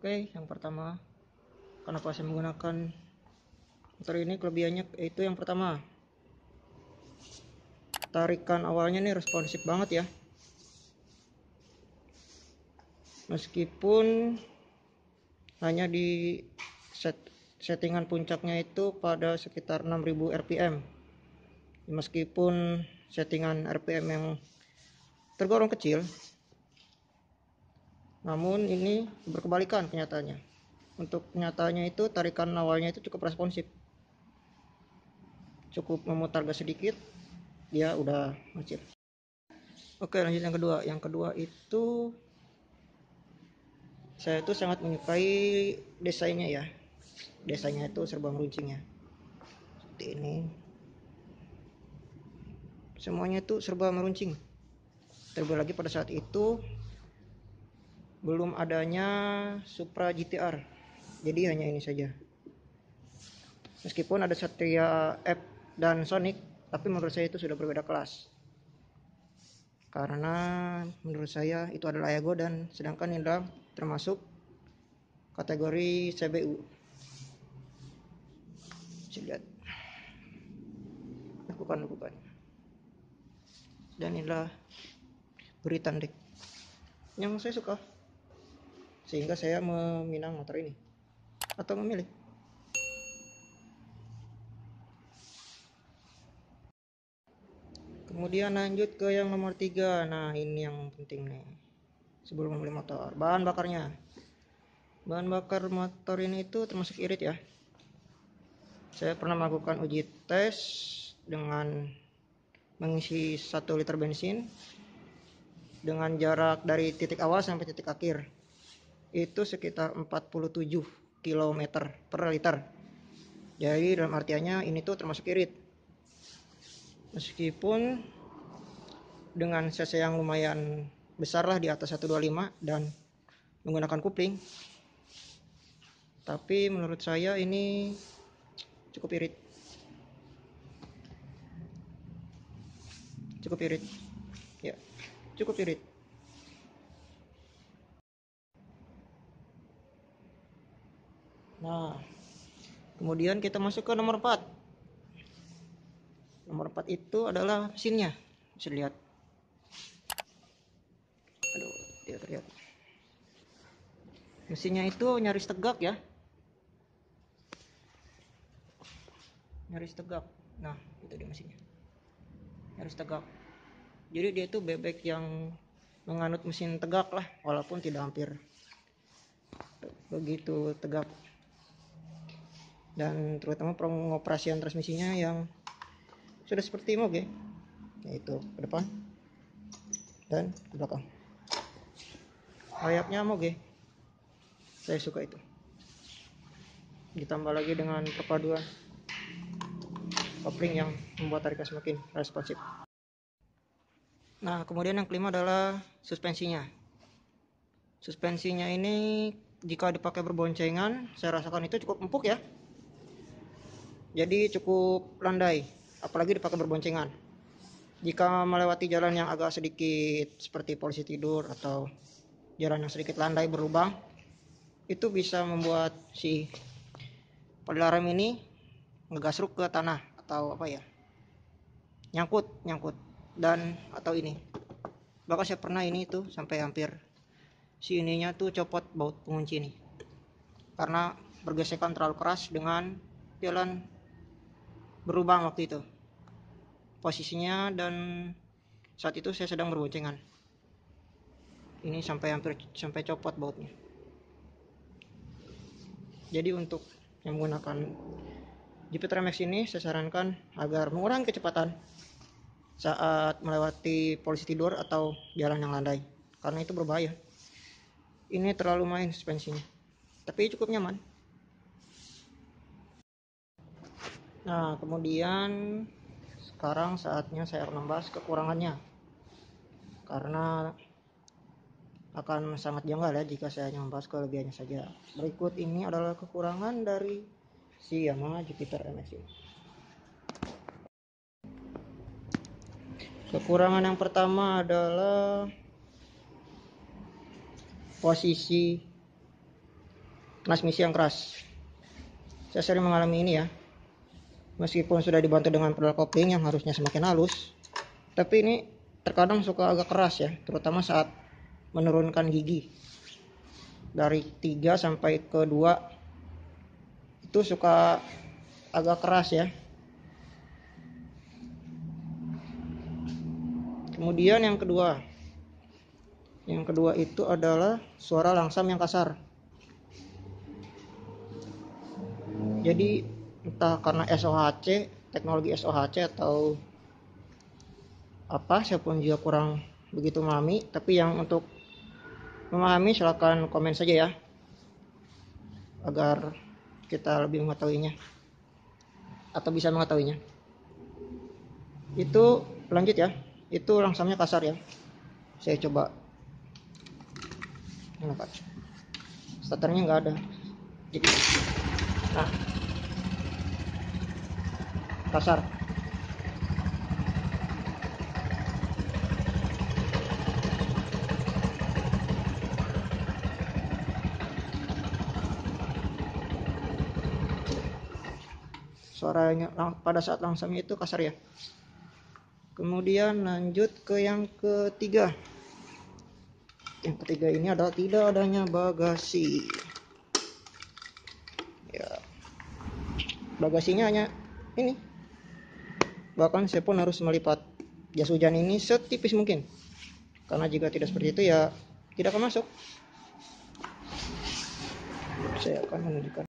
Oke, yang pertama, kenapa saya menggunakan motor ini, kelebihannya itu yang pertama, tarikan awalnya nih responsif banget ya. Meskipun hanya di settingan puncaknya itu pada sekitar 6000 rpm, meskipun settingan rpm yang tergolong kecil, namun ini berkebalikan kenyataannya. Untuk kenyataannya itu tarikan awalnya itu cukup responsif, cukup memutar gas sedikit dia udah ngecil. Oke, lanjut yang kedua. Yang kedua itu saya itu sangat menyukai desainnya ya. Desainnya itu serba meruncingnya seperti ini, semuanya itu serba meruncing. Terlebih lagi pada saat itu belum adanya Supra GTR, jadi hanya ini saja. Meskipun ada Satria F dan Sonic, tapi menurut saya itu sudah berbeda kelas, karena menurut saya itu adalah Ego, dan sedangkan Indra termasuk kategori CBU. Bisa lihat bukan, dan inilah beritan dek yang saya suka, sehingga saya meminang motor ini atau memilih. Kemudian lanjut ke yang nomor 3. Nah, ini yang penting nih sebelum membeli motor, bahan bakarnya. Bahan bakar motor ini itu termasuk irit ya. Saya pernah melakukan uji tes dengan mengisi 1 liter bensin dengan jarak dari titik awal sampai titik akhir itu sekitar 47 km per liter. Jadi dalam artiannya ini tuh termasuk irit, meskipun dengan cc yang lumayan besar lah, di atas 125 dan menggunakan kopling, tapi menurut saya ini cukup irit ya, cukup irit. Nah, kemudian kita masuk ke nomor 4. Nomor 4 itu adalah mesinnya. Bisa lihat, aduh, tidak terlihat. Mesinnya itu nyaris tegak ya, nyaris tegak. Nah, itu dia mesinnya, nyaris tegak. Jadi dia itu bebek yang menganut mesin tegak lah, walaupun tidak hampir begitu tegak. Dan terutama pengoperasian transmisinya yang sudah seperti Moge, yaitu ke depan dan ke belakang. Layaknya Moge, saya suka itu. Ditambah lagi dengan perpaduan kopling yang membuat tarikan semakin responsif. Nah, kemudian yang kelima adalah suspensinya. Suspensinya ini jika dipakai berboncengan, saya rasakan itu cukup empuk ya. Jadi cukup landai, apalagi dipakai berboncengan. Jika melewati jalan yang agak sedikit seperti polisi tidur atau jalan yang sedikit landai berlubang, itu bisa membuat si pedal rem ini ngegasruk ke tanah atau apa ya, nyangkut dan atau ini. Bahkan saya pernah ini tuh sampai hampir si ininya tuh copot baut pengunci ini, karena bergesekan terlalu keras dengan jalan berlubang waktu itu posisinya, dan saat itu saya sedang berboncengan. Ini sampai copot bautnya. Jadi untuk yang menggunakan Jupiter MX ini, saya sarankan agar mengurangi kecepatan saat melewati polisi tidur atau jalan yang landai, karena itu berbahaya. Ini terlalu main suspensinya, tapi cukup nyaman. Nah, kemudian sekarang saatnya saya membahas kekurangannya, karena akan sangat janggal ya jika saya hanya membahas kelebihannya saja. Berikut ini adalah kekurangan dari si Yamaha Jupiter MX ini. Kekurangan yang pertama adalah posisi transmisi yang keras. Saya sering mengalami ini ya. Meskipun sudah dibantu dengan pedal kopling yang harusnya semakin halus, tapi ini terkadang suka agak keras ya, terutama saat menurunkan gigi dari 3 sampai ke 2 itu suka agak keras ya. Kemudian yang kedua itu adalah suara langsam yang kasar. Jadi entah karena SOHC, teknologi SOHC atau apa, saya pun juga kurang begitu memahami, tapi yang untuk memahami silahkan komen saja ya, agar kita lebih mengetahuinya atau bisa mengetahuinya. Itu lanjut ya, itu langsamnya kasar ya. Saya coba mengangkat, starternya nggak ada, jadi nah kasar. Suaranya pada saat langsamnya itu kasar ya. Kemudian lanjut ke yang ketiga. Yang ketiga ini adalah tidak adanya bagasi. Ya, bagasinya hanya ini. Bahkan saya pun harus melipat jas hujan ini setipis mungkin, karena jika tidak seperti itu ya tidak akan masuk. Saya akan menunjukkan.